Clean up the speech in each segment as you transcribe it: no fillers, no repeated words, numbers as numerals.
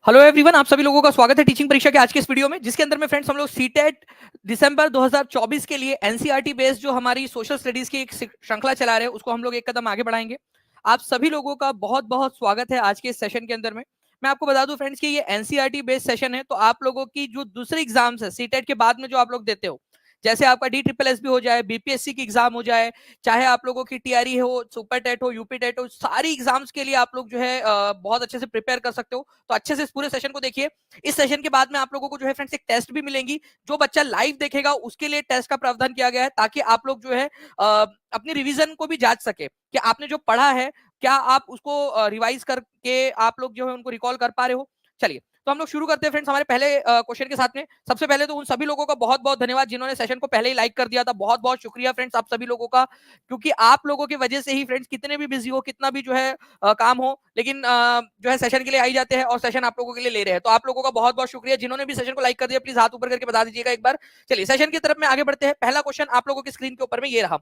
Hello everyone, आप सभी लोगों का स्वागत है टीचिंग परीक्षा के आज के इस वीडियो में, जिसके अंदर में फ्रेंड्स हम लोग सीटेट दिसंबर 2024 के लिए एनसीईआरटी बेस्ड जो हमारी सोशल स्टडीज की एक श्रृंखला चला रहे हैं उसको हम लोग एक कदम आगे बढ़ाएंगे। आप सभी लोगों का बहुत बहुत स्वागत है आज के इस सेशन के अंदर में। मैं आपको बता दूं फ्रेंड्स कि ये एनसीईआरटी बेस्ड सेशन है, तो आप लोगों की जो दूसरे एग्जाम्स है सीटेट के बाद में जो आप लोग देते हो, जैसे आपका डी ट्रिपल एस भी हो जाए, बीपीएससी की एग्जाम हो जाए, चाहे आप लोगों की टीआरई हो, सुपर टेट हो, यूपी टेट हो, सारी एग्जाम्स के लिए आप लोग जो है बहुत अच्छे से प्रिपेयर कर सकते हो। तो अच्छे से इस पूरे सेशन को देखिए। इस सेशन के बाद में आप लोगों को जो है फ्रेंड्स एक टेस्ट भी मिलेंगी। जो बच्चा लाइव देखेगा उसके लिए टेस्ट का प्रावधान किया गया है, ताकि आप लोग जो है अपनी रिवीजन को भी जांच सके कि आपने जो पढ़ा है क्या आप उसको रिवाइज करके आप लोग जो है उनको रिकॉल कर पा रहे हो। चलिए, तो हम लोग शुरू करते हैं फ्रेंड्स हमारे पहले क्वेश्चन के साथ में। सबसे पहले तो उन सभी लोगों का बहुत बहुत धन्यवाद जिन्होंने सेशन को पहले ही लाइक कर दिया था। बहुत बहुत शुक्रिया फ्रेंड्स आप सभी लोगों का, क्योंकि आप लोगों की वजह से ही फ्रेंड्स कितने भी बिजी हो, कितना भी जो है काम हो, लेकिन जो है सेशन के लिए आई जाते हैं और सेशन आप लोगों के लिए ले रहे हैं। तो आप लोगों का बहुत बहुत शुक्रिया। जिन्होंने भी सेशन को लाइक कर दिया प्लीज हाथ ऊपर करके बता दीजिएगा एक बार। चलिए सेशन की तरफ में आगे बढ़ते हैं। पहला क्वेश्चन आप लोगों की स्क्रीन के ऊपर में ये रहा।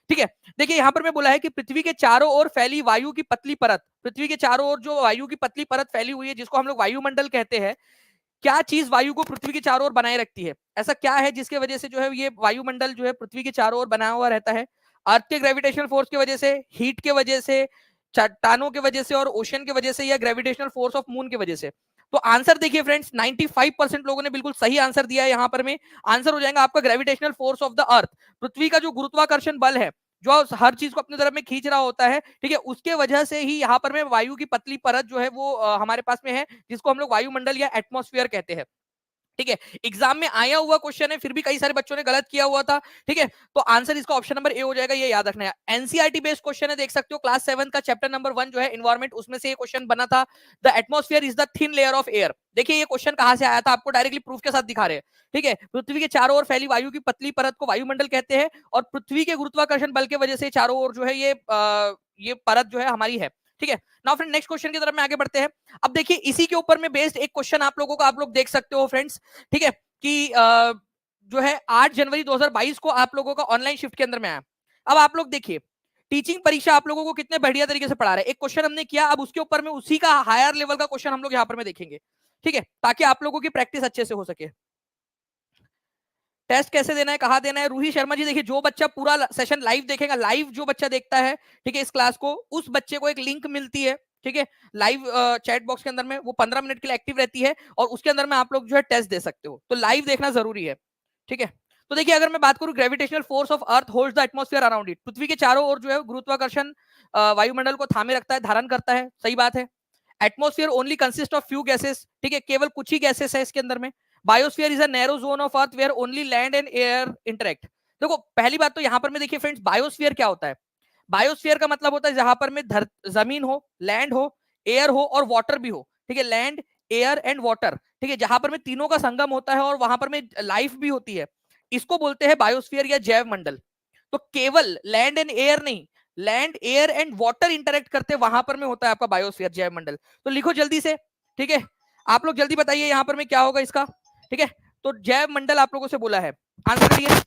ठीक है, देखिए यहाँ पर मैं बोला है कि पृथ्वी के चारों ओर फैली वायु की पतली परत, पृथ्वी के चारों ओर जो वायु की पतली परत फैली हुई है जिसको हम लोग वायुमंडल कहते हैं, क्या चीज वायु को पृथ्वी के चारों ओर बनाए रखती है? ऐसा क्या है जिसके वजह से जो है ये वायुमंडल जो है पृथ्वी के चारों ओर बना हुआ रहता है? अर्थ के ग्रेविटेशनल फोर्स की वजह से, हीट के वजह से, चट्टानों की वजह से और ओशन की वजह से, या ग्रेविटेशनल फोर्स ऑफ मून की वजह से? तो आंसर देखिए फ्रेंड्स, 95% लोगों ने बिल्कुल सही आंसर दिया है। यहां पर में आंसर हो जाएगा आपका gravitational force of the earth. पृथ्वी का जो गुरुत्वाकर्षण बल है, जो हर चीज को अपनी तरफ में खींच रहा होता है, ठीक है, उसके वजह से ही यहाँ पर में वायु की पतली परत जो है वो हमारे पास में है, जिसको हम लोग वायुमंडल या एटमॉस्फेयर कहते हैं। ठीक है, एग्जाम में आया हुआ क्वेश्चन है, फिर भी कई सारे बच्चों ने गलत किया हुआ था। ठीक है, तो आंसर इसका ऑप्शन नंबर ए हो जाएगा, ये याद रखना है। एनसीईआरटी बेस्ड क्वेश्चन है, देख सकते हो क्लास 7 का चैप्टर नंबर 1 जो है एनवायरमेंट, उसमें से ये क्वेश्चन बना था। The atmosphere is the thin layer of air. देखिए ये क्वेश्चन कहां से आया था, आपको डायरेक्टली प्रूफ के साथ दिखा रहे हैं। ठीक है, पृथ्वी के चारों ओर फैली वायु की पतली परत को वायुमंडल कहते हैं, और पृथ्वी के गुरुत्वाकर्षण बल की वजह से चारों ओर जो है ये परत जो है हमारी है। ठीक है, नाउ फ्रेंड नेक्स्ट क्वेश्चन की तरफ में आगे बढ़ते हैं। अब देखिए इसी के ऊपर में बेस्ड एक क्वेश्चन आप लोगों को आप लोग देख सकते हो फ्रेंड्स। ठीक है, कि जो है 8 जनवरी 2022 को आप लोगों का ऑनलाइन शिफ्ट के अंदर में आया। अब आप लोग देखिए टीचिंग परीक्षा आप लोगों को कितने बढ़िया तरीके से पढ़ा रहे हैं। एक क्वेश्चन हमने किया, अब उसके ऊपर में उसी का हायर लेवल का क्वेश्चन हम लोग यहाँ पर में देखेंगे। ठीक है, ताकि आप लोगों की प्रैक्टिस अच्छे से हो सके। टेस्ट कैसे देना है, कहाँ देना है, रूही शर्मा जी, देखिए जो बच्चा पूरा सेशन लाइव देखेगा, लाइव जो बच्चा देखता है ठीक है इस क्लास को, उस बच्चे को एक लिंक मिलती है। ठीक है, लाइव चैट बॉक्स के अंदर में वो 15 मिनट के लिए एक्टिव रहती है, और उसके अंदर में आप लोग जो है टेस्ट दे सकते हो। तो लाइव देखना जरूरी है। ठीक है, तो देखिए अगर मैं बात करूं, gravitational force of earth holds the atmosphere around it. पृथ्वी के चारों ओर जो है गुरुत्वाकर्षण वायुमंडल को थामे रखता है, धारण करता है, सही बात है। Atmosphere only consist of few gases, ठीक है, केवल कुछ ही गैसेस है इसके अंदर में। Biosphere is a narrow zone of earth where only land and air interact. देखो पहली बात तो यहां पर में देखिए फ्रेंड्स, बायोस्फीयर क्या होता है? बायोस्फीयर का मतलब होता है जहां पर में जमीन हो, लैंड हो, एयर हो और वाटर भी हो। ठीक है, लैंड, एयर एंड वाटर, ठीक है, जहां पर में तीनों का संगम होता है और वहां पर में लाइफ भी होती है, इसको बोलते हैं बायोस्फीयर या जैव मंडल। तो केवल लैंड एंड एयर नहीं, land, air and water interact करते वहां पर में होता है आपका बायोस्फीयर, जैव मंडल। तो लिखो जल्दी से। ठीक है, आप लोग जल्दी बताइए यहां पर में क्या होगा इसका। ठीक है, तो जैव मंडल आप लोगों से बोला है, आंसर करिए।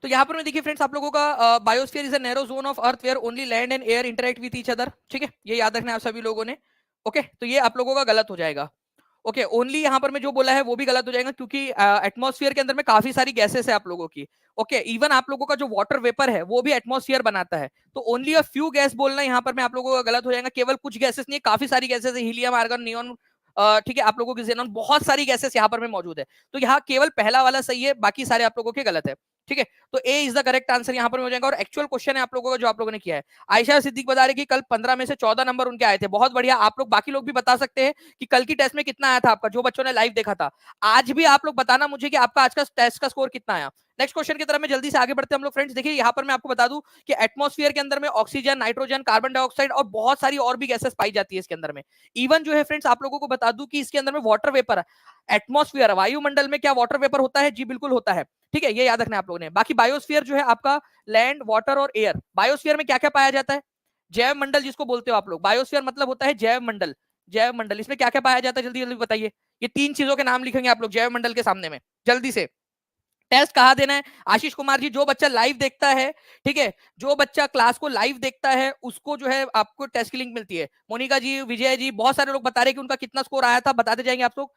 तो यहाँ पर में देखिए फ्रेंड्स, आप लोगों का biosphere is a narrow zone of earth where only land and air interact with each other. ठीक है, ये याद रखना है आप सभी लोगों ने। ओके, तो ये आप लोगों का गलत हो जाएगा। ओके, ओनली यहाँ पर मैं जो बोला है वो भी गलत हो जाएगा, क्योंकि एटमॉस्फेयर के अंदर में काफी सारी गैसेस है आप लोगों की। ओके, इवन आप लोगों का जो वाटर वेपर है वो भी एटमॉस्फेयर बनाता है। तो ओनली अ फ्यू गैस बोलना यहाँ पर में आप लोगों का गलत हो जाएगा। केवल कुछ गैसेस नहीं, काफी सारी गैसेस है, हीलियम, आर्गन, नियोन, ठीक है, आप लोगों की जेनॉन, बहुत सारी गैसेस यहाँ पर में मौजूद है। तो यहाँ केवल पहला वाला सही है, बाकी सारे आप लोगों के गलत है। ठीक है, तो ए इज द करेक्ट आंसर यहाँ पर हो जाएगा। और एक्चुअल क्वेश्चन है आप लोगों का जो आप लोगों ने किया है। आयशा सिद्दीक बता रहे कि कल 15 में से 14 नंबर उनके आए थे। बहुत बढ़िया, आप लोग बाकी लोग भी बता सकते हैं कि कल की टेस्ट में कितना आया था आपका, जो बच्चों ने लाइव देखा था। आज भी आप लोग बताना मुझे कि आपका आज का टेस्ट का स्कोर कितना आया। नेक्स्ट क्वेश्चन की तरफ में जल्दी से आगे बढ़ते हैं हम लोग फ्रेंड्स। देखिए यहाँ पर मैं आपको बता दूं कि एटमॉस्फेयर के अंदर में ऑक्सीजन, नाइट्रोजन, कार्बन डाइऑक्साइड और बहुत सारी और भी गैसेस पाई जाती है इसके अंदर में। इवन जो है फ्रेंड्स आप लोगों को बता दूं कि इसके अंदर में वाटर वेपर, एटमॉस्फेयर वायुमंडल में क्या वाटर वेपर होता है? जी बिल्कुल होता है, ठीक है, ये याद रखना है आप लोगों ने। बाकी बायोस्फीयर जो है आपका लैंड, वाटर और एयर। बायोस्फीयर में क्या क्या पाया जाता है? जैव मंडल जिसको बोलते हो आप लोग। बायोस्फीयर मतलब होता है जैव मंडल। जैव मंडल, इसमें क्या क्या पाया जाता है? जल्दी जल्दी बताइए। ये 3 चीजों के नाम लिखेंगे आप लोग जैव मंडल के सामने में, जल्दी से। टेस्ट कहाँ देना है? आशीष कुमार जी, जो बच्चा लाइव देखता है, ठीक है, जो बच्चा क्लास को लाइव देखता है उसको जो है आपको टेस्ट की लिंक मिलती है। मोनिका जी, विजय जी, बहुत सारे लोग बता रहे हैं कि उनका कितना स्कोर आया था, बताते जाएंगे आप लोग।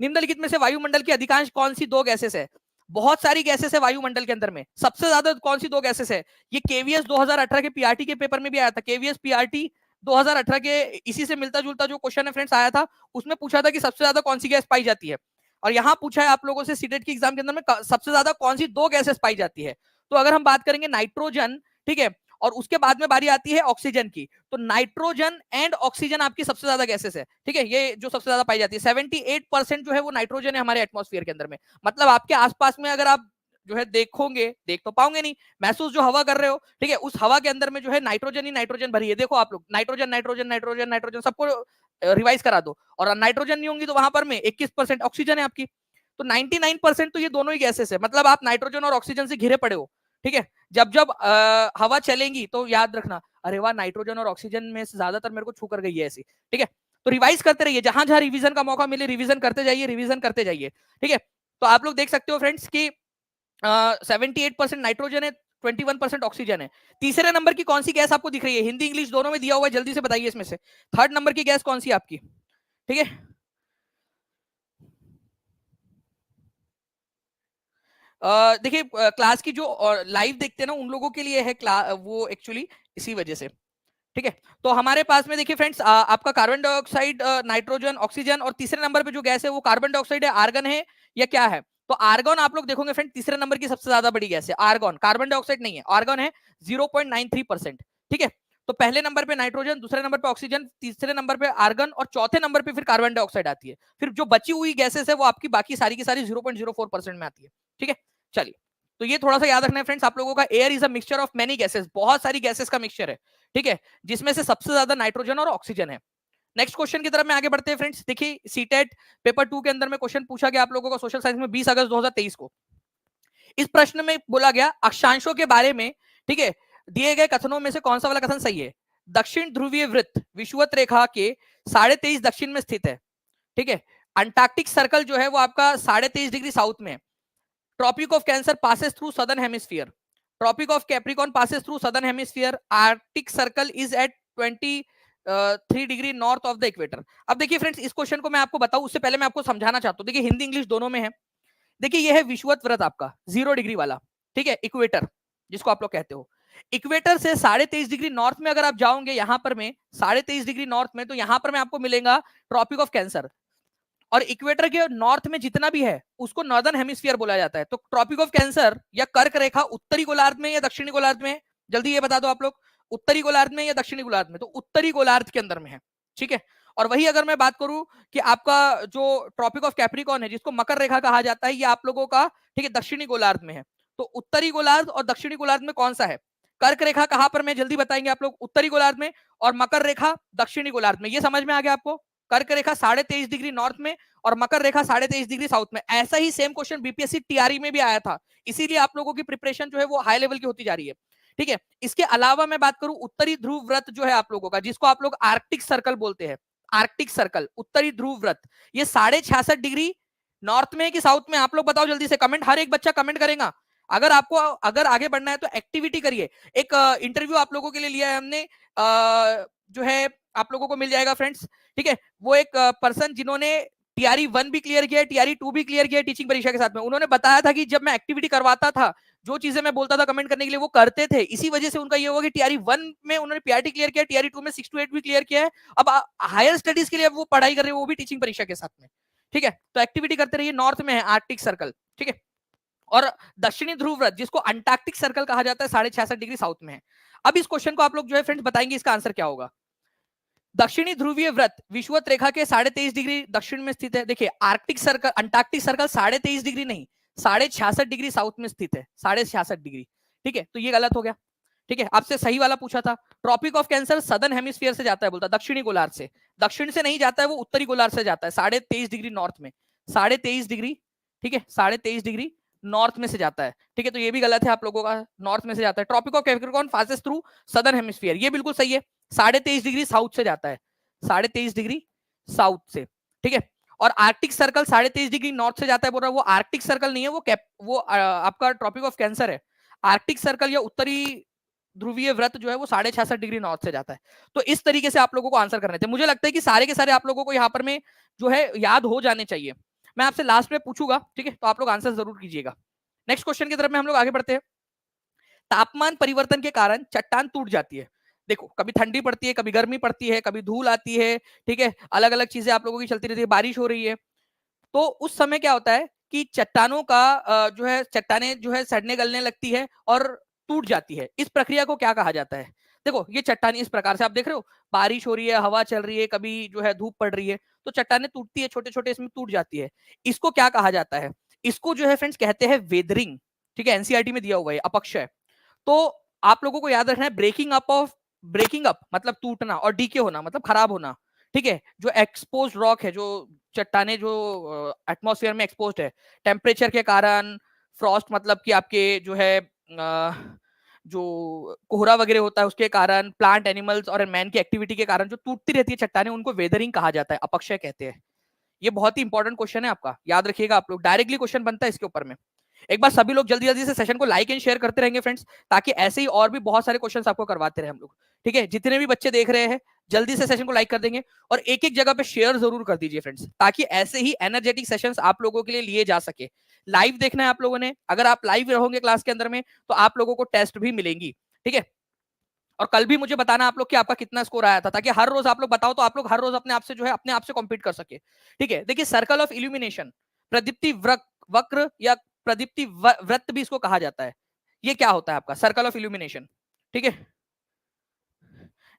निम्नलिखित में से वायुमंडल की अधिकांश कौन सी 2 गैसेस है? बहुत सारी गैसेस है वायुमंडल के अंदर में। सबसे ज्यादा कौन सी 2 गैसेस है? ये केवीएस 2018 के पीआरटी के पेपर में भी आया था। केवीएस पीआरटी 2018 के इसी से मिलता जुलता जो क्वेश्चन है फ्रेंड्स आया था, उसमें पूछा था कि सबसे ज्यादा कौन सी गैस पाई जाती है। और यहां पूछा है आप लोगों से सीटेट की एग्जाम के अंदर में सबसे ज्यादा कौन सी 2 गैसेस पाई जाती है। तो अगर हम बात करेंगे नाइट्रोजन, ठीक है, और उसके बाद में बारी आती है ऑक्सीजन की, तो नाइट्रोजन एंड ऑक्सीजन आपकी सबसे ज्यादा गैसेस है, ठीक है, ये जो सबसे ज्यादा पाई जाती है। 78% जो है वो नाइट्रोजन है हमारे एटमॉस्फेयर के अंदर में। मतलब आपके आसपास में अगर आप जो है देखोगे, देख तो पाओगे नहीं, महसूस जो हवा कर रहे हो, ठीक है, उस हवा के अंदर में जो है नाइट्रोजन ही नाइट्रोजन भरी है। देखो आप लोग, नाइट्रोजन नाइट्रोजन नाइट्रोजन नाइट्रोजन, सबको रिवाइज करा दो। और नाइट्रोजन नहीं होंगी तो वहां पर में 21% ऑक्सीजन है आपकी। तो 99% तो ये दोनों ही गैसेस है। मतलब आप नाइट्रोजन और ऑक्सीजन से घिरे पड़े हो, ठीक है। जब जब हवा चलेंगी तो याद रखना, अरे वाह, नाइट्रोजन और ऑक्सीजन में से ज्यादातर मेरे को छू कर गई है ऐसी, ठीक है। तो रिवाइज करते रहिए, जहां जहां रिवीजन का मौका मिले रिवीजन करते जाइए, रिवीजन करते जाइए, ठीक है। तो आप लोग देख सकते हो फ्रेंड्स की 78% नाइट्रोजन है, 21% ऑक्सीजन है। तीसरे नंबर की कौन सी गैस आपको दिख रही है? हिंदी इंग्लिश दोनों में दिया हुआ है, जल्दी से बताइए इसमें से थर्ड नंबर की गैस कौन सी आपकी, ठीक है। देखिए क्लास की जो लाइव देखते हैं ना उन लोगों के लिए है वो एक्चुअली इसी वजह से, ठीक है। तो हमारे पास में देखिए फ्रेंड्स आपका कार्बन डाइऑक्साइड, नाइट्रोजन, ऑक्सीजन, और तीसरे नंबर पे जो गैस है वो कार्बन डाइऑक्साइड है, आर्गन है, या क्या है? तो आर्गन आप लोग देखोगे फ्रेंड, तीसरे नंबर की सबसे ज्यादा बड़ी गैस है आर्गन, कार्बन डाइऑक्साइड नहीं है, आर्गन है 0.93%, ठीक है। तो पहले नंबर पे नाइट्रोजन, दूसरे नंबर पे ऑक्सीजन, तीसरे नंबर पे आर्गन, और चौथे नंबर पे फिर कार्बन डाइऑक्साइड आती है। फिर जो बची हुई गैसेस है वो आपकी बाकी सारी की सारी 0.04% में आती है, ठीक है। चलिए, तो ये थोड़ा सा याद रखना है फ्रेंड्स आप लोगों का। Air is a mixture of many gases, बहुत सारी गैसेस का मिक्सचर है, ठीक है, जिसमें से सबसे ज्यादा नाइट्रोजन और ऑक्सीजन है। नेक्स्ट क्वेश्चन की तरफ में आगे बढ़ते हैं फ्रेंड्स। देखिए सीटेट पेपर 2 के अंदर में क्वेश्चन पूछा गया आप लोगों का सोशल साइंस में 20 अगस्त 2023 को। इस प्रश्न में बोला गया अक्षांशों के बारे में, ठीक है, दिए गए कथनों में से कौन सा वाला कथन सही है? दक्षिण ध्रुवीय वृत्त विषुवत रेखा के 23.5 दक्षिण में स्थित है, ठीक है। अंटार्कटिक सर्कल जो है वो आपका 23.5 डिग्री साउथ में है। Tropic of cancer passes through southern hemisphere. Tropic of Capricorn passes through southern hemisphere. Arctic circle is at 23 degree north of the equator. अब देखिए फ्रेंड्स, इस क्वेश्चन को मैं आपको बताऊं उससे पहले मैं आपको समझाना चाहता हूं। देखिए हिंदी इंग्लिश दोनों में है। देखिए ये है विषुवत व्रत आपका 0 डिग्री वाला, ठीक है, इक्वेटर जिसको आप लोग कहते हो। इक्वेटर से 23.5 डिग्री नॉर्थ में अगर आप जाओगे यहां पर में 23.5 डिग्री नॉर्थ में, तो यहां पर में आपको मिलेगा ट्रॉपिक ऑफ कैंसर। और इक्वेटर के नॉर्थ में जितना भी है उसको नॉर्दर्न हेमिस्फीयर बोला जाता है। तो ट्रॉपिक ऑफ कैंसर या कर्क रेखा उत्तरी गोलार्ध में या दक्षिणी गोलार्ध में? जल्दी ये बता दो आप लोग, उत्तरी गोलार्ध में या दक्षिणी गोलार्ध में? तो उत्तरी गोलार्ध के अंदर में है, ठीक है। और वही अगर मैं बात करूं कि आपका जो ट्रॉपिक ऑफ कैप्रिकॉर्न है जिसको मकर रेखा कहा जाता है, ये आप लोगों का, ठीक है, दक्षिणी गोलार्ध में है। तो उत्तरी गोलार्ध और दक्षिणी गोलार्ध में कौन सा है? कर्क रेखा कहां पर में? जल्दी बताएंगे आप लोग। उत्तरी गोलार्ध में, और मकर रेखा दक्षिणी गोलार्ध में। ये समझ में आ गया आपको? कर्क रेखा 23.5 डिग्री नॉर्थ में और मकर रेखा 23.5 डिग्री साउथ में। ऐसा ही सेम क्वेश्चन बीपीएससी टीआरई में भी आया था, इसीलिए आप लोगों की प्रिपरेशन जो है वो हाई लेवल की होती जा रही है, ठीक है। इसके अलावा मैं बात करूं उत्तरी ध्रुव व्रत जो है आप लोगों का, जिसको आप लोग आर्कटिक सर्कल बोलते हैं, आर्कटिक सर्कल, उत्तरी ध्रुव व्रत, ये 66.5 डिग्री नॉर्थ में है कि साउथ में? आप लोग बताओ जल्दी से, कमेंट, हर एक बच्चा कमेंट करेगा। अगर आपको अगर आगे बढ़ना है तो एक्टिविटी करिए। एक इंटरव्यू आप लोगों के लिए लिया है हमने, जो है आप लोगों को मिल जाएगा फ्रेंड्स, ठीक है। वो एक पर्सन जिन्होंने टीआरई 1 भी क्लियर किया है, टीआरई 2 भी क्लियर किया है टीचिंग परीक्षा के साथ में, उन्होंने बताया था कि जब मैं एक्टिविटी करवाता था, जो चीजें मैं बोलता था कमेंट करने के लिए वो करते थे। इसी वजह से उनका ये हुआ कि टीआरई 1 में उन्होंने पीआरटी क्लियर किया, टीआरई 2 में 6 to 8 भी क्लियर किया है। अब हायर स्टडीज के लिए वो पढ़ाई कर रहे हैं, वो भी टीचिंग परीक्षा के साथ में, ठीक है। तो एक्टिविटी करते रहिए। नॉर्थ में है आर्कटिक सर्कल, ठीक है। और दक्षिणी ध्रुव व्रत जिसको अंटार्कटिक सर्कल कहा जाता है 66.5 डिग्री साउथ में है। अब इस क्वेश्चन को आप लोग जो है फ्रेंड्स बताएंगे इसका आंसर क्या होगा। दक्षिणी ध्रुवीय व्रत विषुवत रेखा के 23.5 डिग्री दक्षिण में स्थित है। देखिए Arctic circle, Antarctic circle 23.5 degree नहीं, 66.5 साउथ में स्थित है, 66.5 ठीक है, तो ये गलत हो गया। ठीक है, आपसे सही वाला पूछा था, tropic of cancer southern hemisphere से जाता है, बोलता दक्षिणी गोलार्ध से, दक्षिण से नहीं जाता है, वो उत्तरी गोलार्ध से जाता है 23.5 डिग्री नॉर्थ में, 23.5 डिग्री, ठीक है, 23.5 डिग्री नॉर्थ में से जाता है। ठीक है, तो ये भी गलत है आप लोगों का, नॉर्थ में से जाता है। Tropic of Capricorn passes through southern hemisphere, ये बिल्कुल सही है, 23.5 डिग्री साउथ से जाता है, 23.5 डिग्री साउथ से। ठीक है, और आर्कटिक सर्कल 23.5 डिग्री नॉर्थ से जाता है, बोल रहा है वो आर्कटिक सर्कल नहीं है, वो आपका ट्रॉपिक ऑफ कैंसर है। आर्कटिक सर्कल या उत्तरी ध्रुवीय व्रत जो है वो 66.5 डिग्री नॉर्थ से जाता है। तो इस तरीके से आप लोगों को आंसर करने थे। मुझे लगता है कि सारे के सारे आप लोगों को यहाँ पर में जो है याद हो जाने चाहिए। मैं आपसे लास्ट में पूछूंगा, ठीक है, तो आप लोग आंसर जरूर कीजिएगा। नेक्स्ट क्वेश्चन की तरफ में हम लोग आगे बढ़ते हैं। तापमान परिवर्तन के कारण चट्टान टूट जाती है। देखो, कभी ठंडी पड़ती है, कभी गर्मी पड़ती है, कभी धूल आती है, ठीक है, अलग अलग चीजें आप लोगों की चलती रहती है, बारिश हो रही है, तो उस समय क्या होता है कि चट्टानों का जो है चट्टानें जो है सड़ने गलने लगती है और टूट जाती है। इस प्रक्रिया को क्या कहा जाता है? देखो, ये चट्टान इस प्रकार से आप देख रहे हो, बारिश हो रही है, हवा चल रही है, कभी जो है धूप पड़ रही है, तो चट्टानें टूटती है, छोटे छोटे इसमें टूट जाती है। इसको क्या कहा जाता है? इसको जो है फ्रेंड्स कहते हैं वेदरिंग। ठीक है, एनसीईआरटी में दिया हुआ है, अपक्षय। तो आप लोगों को याद रखना है, ब्रेकिंग अप मतलब टूटना, और डीके होना मतलब खराब होना। ठीक है, जो एक्सपोज रॉक है, जो चट्टाने जो एटमॉस्फेयर में एक्सपोज है टेम्परेचर के कारण, फ्रॉस्ट मतलब कि आपके जो है जो कोहरा वगैरह होता है उसके कारण, प्लांट एनिमल्स और मैन की एक्टिविटी के कारण जो टूटती रहती है चट्टाने, उनको वेदरिंग कहा जाता है, अपक्षय कहते हैं। ये बहुत ही इंपॉर्टेंट क्वेश्चन है आपका, याद रखिएगा आप लोग, डायरेक्टली क्वेश्चन बनता है इसके ऊपर में। एक बार सभी लोग जल्दी जल्दी से सेशन को लाइक एंड शेयर करते रहेंगे फ्रेंड्स, ताकि ऐसे ही और भी बहुत सारे क्वेश्चंस आपको करवाते रहे हम लोग। ठीक है, जितने भी बच्चे देख रहे हैं जल्दी से सेशन को लाइक कर देंगे, और एक एक जगह पे शेयर जरूर कर दीजिए फ्रेंड्स, ताकि ऐसे ही एनर्जेटिक सेशंस आप लोगों के लिए लिए जा सके। लाइव देखना है आप लोगों ने, अगर आप लाइव रहोगे क्लास के अंदर में तो आप लोगों को टेस्ट भी मिलेंगी। ठीक है, और कल भी मुझे बताना आप लोग कि आपका कितना स्कोर आया था, ताकि हर रोज आप लोग बताओ तो आप लोग हर रोज अपने आप से जो है अपने आप से कॉम्पीट कर सके। ठीक है, देखिए, सर्कल ऑफ इल्यूमिनेशन, प्रदीप्ति वक्र या प्रदीप्ति वृत्त भी इसको कहा जाता है। ये क्या होता है आपका सर्कल ऑफ इल्यूमिनेशन? ठीक है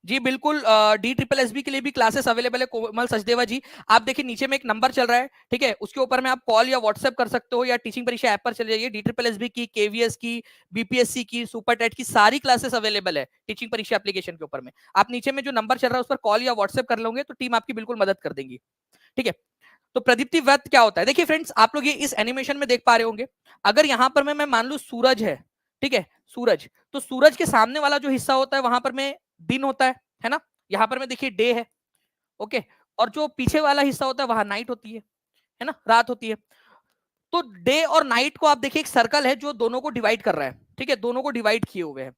जी, बिल्कुल, डी ट्रिपल एस बी के लिए भी क्लासेस अवेलेबल है, कोमल सचदेवा जी। आप देखिए नीचे में एक नंबर चल रहा है, ठीक है, उसके ऊपर में आप कॉल या व्हाट्सएप कर सकते हो, या टीचिंग परीक्षा ऐप पर चले जाइए। डी ट्रिपल एस बी की, केवीएस की, बीपीएससी की, सुपर टेट की सारी क्लासेस अवेलेबल है टीचिंग परीक्षा एप्लीकेशन के ऊपर में। आप नीचे में जो नंबर चल रहा है उस पर कॉल या व्हाट्सएप कर लोगे तो टीम आपकी बिल्कुल मदद कर देंगी। ठीक है, तो प्रदीप्ति व्रत क्या होता है? देखिए फ्रेंड्स, आप लोग ये इस एनिमेशन में देख पा रहे होंगे, अगर यहां पर मैं मान लू सूरज है, ठीक है, सूरज, तो सूरज के सामने वाला जो हिस्सा होता है वहां पर में दिन होता है ना, यहाँ पर में देखिए डे है, ओके, और जो पीछे वाला हिस्सा होता है वहां नाइट होती है ना, रात होती है। तो डे और नाइट को आप देखिए एक सर्कल है जो दोनों को डिवाइड कर रहा है, ठीक है, दोनों को डिवाइड किए हुए है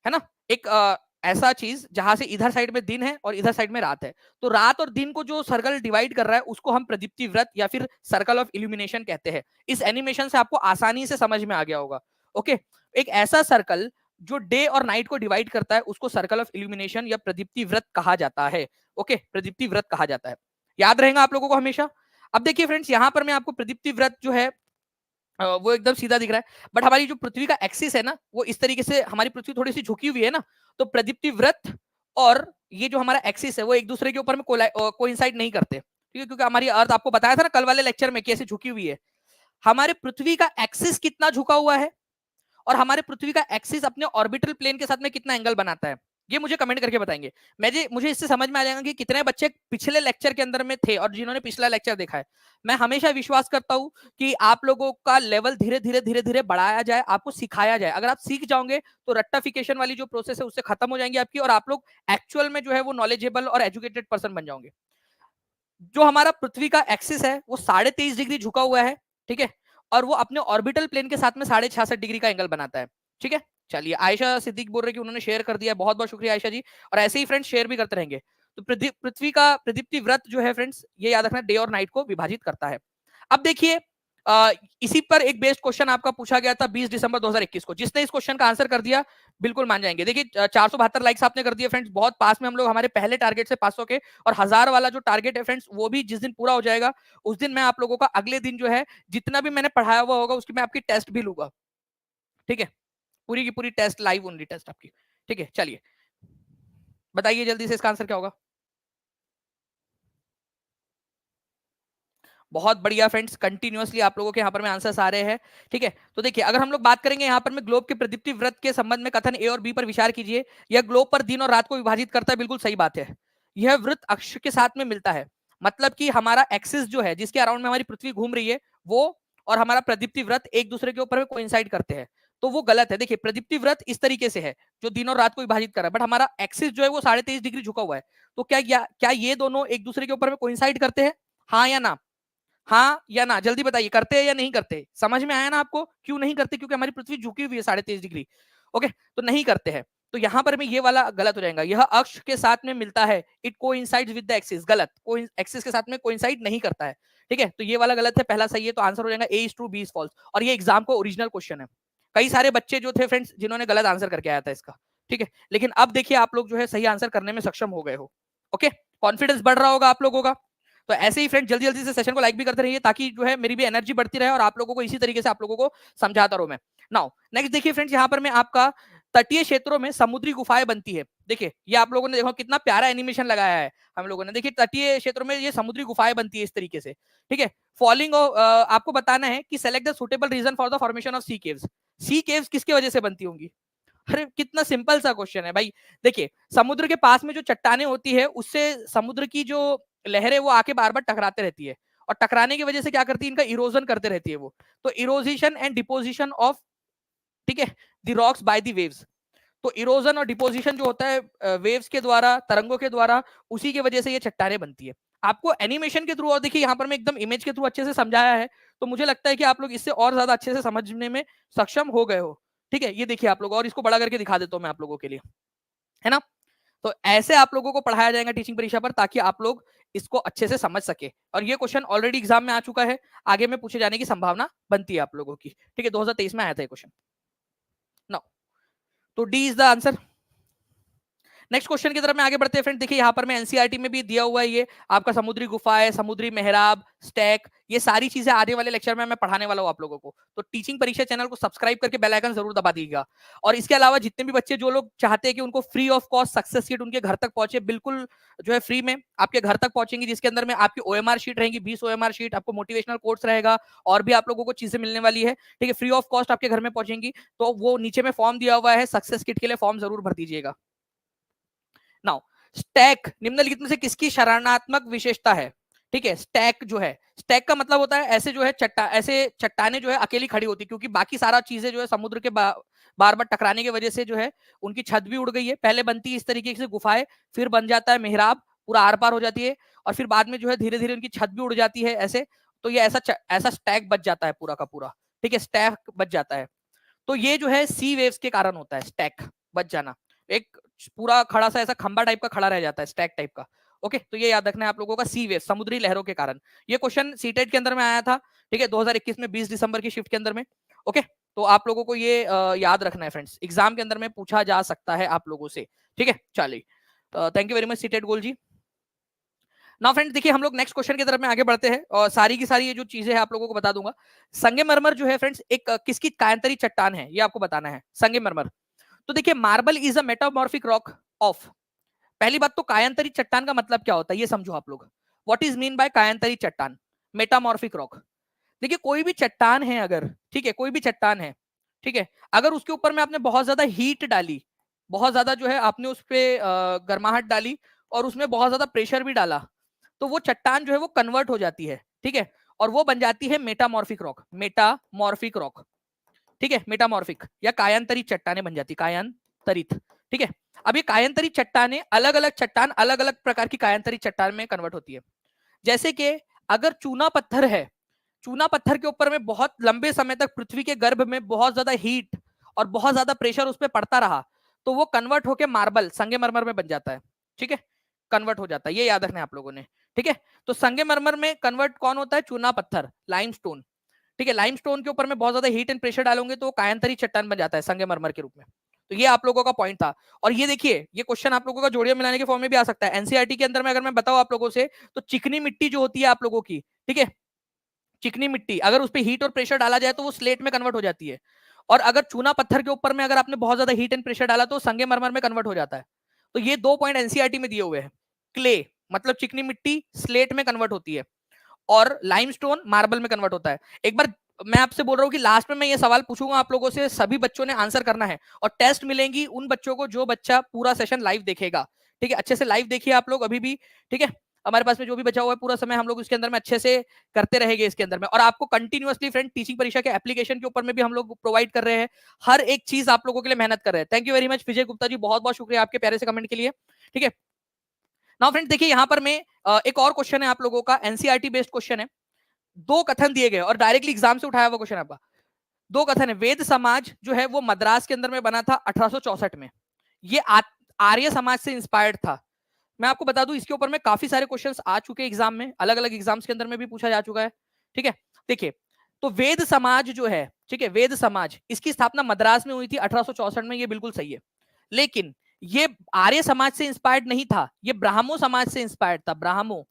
ना, एक ऐसा चीज जहां से इधर साइड में दिन है और इधर साइड में रात है, तो रात और दिन को जो सर्कल डिवाइड कर रहा है उसको हम प्रदीप्ति व्रत या फिर सर्कल ऑफ इल्यूमिनेशन कहते हैं। इस एनिमेशन से आपको आसानी से समझ में आ गया होगा। ओके, एक ऐसा सर्कल जो डे और नाइट को डिवाइड करता है उसको सर्कल ऑफ इल्यूमिनेशन या प्रदीप्ति व्रत कहा जाता है। ओके, प्रदीप्ति व्रत कहा जाता है, याद रहेगा आप लोगों को हमेशा। अब देखिए फ्रेंड्स, यहां पर मैं आपको प्रदीप्ति व्रत जो है वो एकदम सीधा दिख रहा है, बट हमारी जो पृथ्वी का एक्सिस है ना, वो इस तरीके से, हमारी पृथ्वी थोड़ी सी झुकी हुई है ना, तो प्रदीप्ति व्रत और ये जो हमारा एक्सिस है वो एक दूसरे के ऊपर में कोइंसाइड नहीं करते, ठीक है, क्योंकि हमारी अर्थ, आपको बताया था ना कल वाले लेक्चर में, कैसे झुकी हुई है। हमारे पृथ्वी का एक्सिस कितना झुका हुआ है और हमारे पृथ्वी का एक्सिस अपने ऑर्बिटल प्लेन के साथ में कितना एंगल बनाता है, ये मुझे कमेंट करके बताएंगे। मुझे इससे समझ में आ जाएगा कि कितने बच्चे पिछले लेक्चर के अंदर में थे और जिन्होंने पिछला लेक्चर देखा है। मैं हमेशा विश्वास करता हूं कि आप लोगों का लेवल धीरे धीरे धीरे धीरे बढ़ाया जाए, आपको सिखाया जाए। अगर आप सीख जाओगे तो रट्टाफिकेशन वाली जो प्रोसेस है उससे खत्म हो जाएंगी आपकी, और आप लोग एक्चुअल में जो है वो नॉलेजेबल और एजुकेटेड पर्सन बन जाओगे। जो हमारा पृथ्वी का एक्सिस है वो 23.5 डिग्री झुका हुआ है, ठीक है, और वो अपने ऑर्बिटल प्लेन के साथ में 66.5 डिग्री का एंगल बनाता है। ठीक है, चलिए, आयशा सिद्दीक बोल रहे कि उन्होंने शेयर कर दिया, बहुत बहुत शुक्रिया आयशा जी, और ऐसे ही फ्रेंड्स शेयर भी करते रहेंगे। तो पृथ्वी का प्रदीप्ति व्रत जो है फ्रेंड्स, ये याद रखना, डे और नाइट को विभाजित करता है। अब देखिए, इसी पर एक बेस्ड क्वेश्चन आपका पूछा गया था 20 दिसंबर 2021 को, जिसने इस क्वेश्चन का आंसर कर दिया बिल्कुल मान जाएंगे। देखिए 472 लाइक्स आपने कर दिए फ्रेंड्स, बहुत पास में हम लोग हमारे पहले टारगेट से 500 के, और 1000 वाला जो टारगेट है फ्रेंड्स वो भी जिस दिन पूरा हो जाएगा उस दिन मैं आप लोगों का अगले दिन जो है जितना भी मैंने पढ़ाया हुआ होगा उसकी मैं आपकी टेस्ट भी लूंगा। ठीक है, पूरी की पूरी टेस्ट, लाइव ओनली टेस्ट आपकी। ठीक है, चलिए बताइए जल्दी से इसका आंसर क्या होगा। बहुत बढ़िया फ्रेंड्स, कंटिन्यूअसली आप लोगों के यहाँ पर में आंसर्स आ रहे हैं। ठीक है, तो देखिए अगर हम लोग बात करेंगे यहाँ पर में ग्लोब के प्रदीप्ति वृत्त के संबंध में कथन ए और बी पर विचार कीजिए। यह ग्लोब पर दिन और रात को विभाजित करता है, बिल्कुल सही बात है। यह वृत्त अक्ष के साथ में मिलता है, मतलब कि हमारा एक्सिस जो है जिसके अराउंड में हमारी पृथ्वी घूम रही है वो और हमारा प्रदीप्ति वृत्त एक दूसरे के ऊपर में कोइंसाइड करते हैं, तो वो गलत है। देखिए प्रदीप्ति वृत्त इस तरीके से है जो दिन और रात को विभाजित कर रहा है, बट हमारा एक्सिस जो है वो 23.5 डिग्री झुका हुआ है। तो क्या ये दोनों एक दूसरे के ऊपर में कोइंसाइड करते हैं? हाँ या ना? हाँ या ना, जल्दी बताइए, करते हैं या नहीं करते? समझ में आया ना आपको क्यों नहीं करते? क्योंकि हमारी पृथ्वी झुकी हुई है 23.5 डिग्री। ओके, तो नहीं करते हैं। तो यहां पर में ये वाला गलत हो जाएगा। यह अक्ष के साथ में मिलता है, it coincides with the axis, गलत। एक्सिस के साथ में कोइंसाइड नहीं करता है। ठीक है, तो ये वाला गलत है, पहला सही है, तो आंसर हो जाएगा A is true, B is false. और ये एग्जाम को ओरिजिनल क्वेश्चन है। कई सारे बच्चे जो थे फ्रेंड्स जिन्होंने गलत आंसर करके आया था इसका। ठीक है, लेकिन अब देखिए आप लोग जो है सही आंसर करने में सक्षम हो गए हो। ओके, कॉन्फिडेंस बढ़ रहा होगा आप लोगों का। तो ऐसे ही फ्रेंड जल्दी जल्दी से सेशन को लाइक भी करते रहिए, ताकि जो है मेरी भी एनर्जी बढ़ती रहे और आप लोगों को इसी तरीके से आप लोगों को समझाता रहूं मैं। नाउ नेक्स्ट देखिए फ्रेंड्स, यहाँ पर मैं आपका तटीय क्षेत्रों में समुद्री गुफाएं बनती है। देखिए ये आप लोगों ने देखो कितना प्यारा एनिमेशन लगाया है हम लोगों ने। देखिए तटीय क्षेत्रों में ये समुद्री गुफाएं बनती है इस तरीके से। ठीक है, फॉलिंग आपको बताना है कि select the suitable region for the formation of sea caves. Sea caves किसकी वजह से बनती होंगी? अरे कितना सिंपल सा क्वेश्चन है भाई। देखिए समुद्र के पास में जो चट्टाने होती है उससे समुद्र की जो लहरें वो आके बार बार टकराते रहती है, और टकराने की वजह से क्या करती है, इनका इरोजन करते रहती है वो। तो इरोजिशन एंड डिपोजिशन ऑफ, ठीक है, the rocks by the waves. तो इरोजन और डिपोजिशन जो होता है वेव्स के द्वारा, तरंगों के द्वारा, उसी की वजह से ये चट्टाने बनती है। आपको एनिमेशन के थ्रू, और देखिए यहाँ पर मैं एकदम इमेज के थ्रू अच्छे से समझाया है, तो मुझे लगता है कि आप लोग इससे और ज्यादा अच्छे से समझने में सक्षम हो गए हो। ठीक है, ये देखिए आप लोग, और इसको बड़ा करके दिखा देता हूँ मैं आप लोगों के लिए, है ना। तो ऐसे आप लोगों को पढ़ाया जाएगा टीचिंग परीक्षा पर, ताकि आप लोग इसको अच्छे से समझ सके। और ये क्वेश्चन ऑलरेडी एग्जाम में आ चुका है, आगे में पूछे जाने की संभावना बनती है आप लोगों की। ठीक है, 2023 में आया था ये क्वेश्चन। नो, तो D is the answer. Next question की तरफ में आगे बढ़ते हैं फ्रेंड। देखिए यहाँ पर मैं एनसीईआरटी में भी दिया हुआ है ये आपका समुद्री गुफाएं, समुद्री मेहराब, स्टैक, ये सारी चीजें आने वाले लेक्चर में मैं पढ़ाने वाला हूँ आप लोगों को। तो टीचिंग परीक्षा चैनल को सब्सक्राइब करके बेल आइकन जरूर दबा दीजिएगा। और इसके अलावा जितने भी बच्चे जो लोग चाहते हैं कि उनको free of cost success seat उनके घर तक पहुंचे, बिल्कुल जो है फ्री में आपके घर तक पहुंचेंगी, जिसके अंदर में आपकी ओएमआर शीट रहेगी, 20 ओएमआर शीट, आपको मोटिवेशनल कोर्स रहेगा, और भी आप लोगों को चीजें मिलने वाली है। ठीक है, फ्री ऑफ कॉस्ट आपके घर में पहुंचेंगी। तो वो नीचे में फॉर्म दिया हुआ है सक्सेस किट के लिए, फॉर्म जरूर भर दीजिएगा। नाउ स्टैक निम्नलिखित में से किसकी शरणात्मक विशेषता है? ठीक है, स्टैक जो है, स्टैक का मतलब होता है ऐसे जो है ऐसे चट्टाने जो है अकेली खड़ी होती, क्योंकि बाकी सारा चीजें जो है समुद्र के बार बार टकराने की वजह से जो है उनकी छत भी उड़ गई है। पहले बनती है इस तरीके से गुफाएं, फिर बन जाता है मेहराब, पूरा आर पार हो जाती है, और फिर बाद में जो है धीरे धीरे उनकी छत भी उड़ जाती है ऐसे। तो ये ऐसा स्टैक बच जाता है पूरा का पूरा। ठीक है, स्टैक बच जाता है। तो ये जो है सी वेव्स के कारण होता है स्टैक बच जाना। एक पूरा खड़ा सा ऐसा खंबा टाइप का खड़ा रह जाता है, स्टैक टाइप का। ओके, तो ये याद रखना है आप लोगों का, सी वेव, समुद्री लहरों के कारण। ये क्वेश्चन सीटेट के अंदर में आया था, ठीक है, 2021 में 20 दिसंबर की शिफ्ट के अंदर में। ओके, तो आप लोगों को ये याद रखना है फ्रेंड्स, एग्जाम के अंदर में पूछा जा सकता है आप लोगों से। ठीक है, चलिए, thank you very much CTET goal ji. ना फ्रेंड्स देखिए हम लोग नेक्स्ट क्वेश्चन की तरफ में आगे बढ़ते हैं, और सारी की सारी ये जो चीजें हैं आप लोगों को बता दूंगा। संगमरमर जो है फ्रेंड्स एक किसकी कायांतरी चट्टान है, ये आपको बताना है। संगमरमर, तो देखिए marble is a metamorphic rock of. पहली बात तो कायांतरी चट्टान का मतलब क्या होता है ये समझो आप लोग। व्हाट इज मीन बाय कायांतरी चट्टान, मेटामॉर्फिक रॉक? देखिए कोई भी चट्टान है अगर, ठीक है, कोई भी चट्टान है, ठीक है, अगर उसके ऊपर में आपने बहुत ज्यादा हीट डाली, बहुत ज्यादा जो है आपने उस पर गर्माहट डाली, और उसमें बहुत ज्यादा प्रेशर भी डाला, तो वो चट्टान जो है वो कन्वर्ट हो जाती है। ठीक है, और वो बन जाती है मेटामॉर्फिक रॉक, मेटामॉर्फिक रॉक। ठीक है, मेटामॉर्फिक या कायांतरित चट्टाने बन जाती, कायांतरित। ठीक है, अब ये कायांतरित चट्टाने अलग अलग चट्टान अलग अलग प्रकार की कायांतरित चट्टान में कन्वर्ट होती है। जैसे कि अगर चूना पत्थर है, चूना पत्थर के ऊपर में बहुत लंबे समय तक पृथ्वी के गर्भ में बहुत ज्यादा हीट और बहुत ज्यादा प्रेशर उस पर पड़ता रहा, तो वो कन्वर्ट होकर मार्बल, संगमरमर में बन जाता है। ठीक है, कन्वर्ट हो जाता है, ये याद रखना है आप लोगों ने। ठीक है, तो संगमरमर में कन्वर्ट कौन होता है? चूना पत्थर, लाइमस्टोन। ठीक है, लाइमस्टोन के ऊपर में बहुत ज्यादा हीट एंड प्रेशर डालोगे तो कायांतरी चट्टान बन जाता है संगमरमर के रूप में। तो ये आप लोगों का पॉइंट था। और ये देखिए ये क्वेश्चन आप लोगों का जोड़ियां मिलाने के फॉर्म में भी आ सकता है एनसीईआरटी के अंदर में। अगर मैं बताऊं आप लोगों से, तो चिकनी मिट्टी जो होती है आप लोगों की, ठीक है, चिकनी मिट्टी अगर उस पर हीट और प्रेशर डाला जाए तो वो स्लेट में कन्वर्ट हो जाती है। और अगर चूना पत्थर के ऊपर में अगर आपने बहुत ज्यादा हीट एंड प्रेशर डाला तो संगमरमर में कन्वर्ट हो जाता है। तो ये 2 पॉइंट एनसीईआरटी में दिए हुए हैं। क्ले मतलब चिकनी मिट्टी स्लेट में कन्वर्ट होती है, और लाइमस्टोन मार्बल में कन्वर्ट होता है। एक बार मैं आपसे बोल रहा हूँ कि लास्ट में मैं ये सवाल पूछूंगा आप लोगों से, सभी बच्चों ने आंसर करना है, और टेस्ट मिलेंगी उन बच्चों को जो बच्चा पूरा सेशन लाइव देखेगा। ठीक है, अच्छे से लाइव देखिए आप लोग अभी भी। ठीक है, हमारे पास में जो भी बचा हुआ है पूरा समय हम लोग उसके अंदर में अच्छे से करते रहेंगे इसके अंदर में। और आपको कंटिन्यूअसली फ्रेंड टीचिंग परीक्षा के एप्लीकेशन के ऊपर में भी हम लोग प्रोवाइड कर रहे हैं, हर एक चीज आप लोगों के लिए मेहनत कर रहे हैं। थैंक यू वेरी मच विजय गुप्ता जी, बहुत बहुत शुक्रिया आपके प्यारे से कमेंट के लिए। ठीक है, नाउ फ्रेंड देखिए यहाँ पर मैं एक और क्वेश्चन है आप लोगों का, एनसीईआरटी बेस्ड क्वेश्चन है। दो कथन दिए गए और डायरेक्टली एग्जाम से उठाया हुआ क्वेश्चन आपका। दो कथन है, वेद समाज जो है वो मद्रास के अंदर में बना था 1864 में, ये आर्य समाज से इंस्पायर्ड था। मैं आपको बता दूं इसके ऊपर में काफी सारे क्वेश्चंस आ चुके हैं एग्जाम में, अलग अलग एग्जाम्स के अंदर में भी पूछा जा चुका है। ठीक है, देखिए तो वेद समाज जो है, ठीक है, वेद समाज इसकी स्थापना मद्रास में हुई थी 1864 में, ये बिल्कुल सही है। लेकिन ये आर्य समाज से इंस्पायर्ड नहीं था, ये ब्राह्मो समाज से इंस्पायर्ड था। ब्राह्मो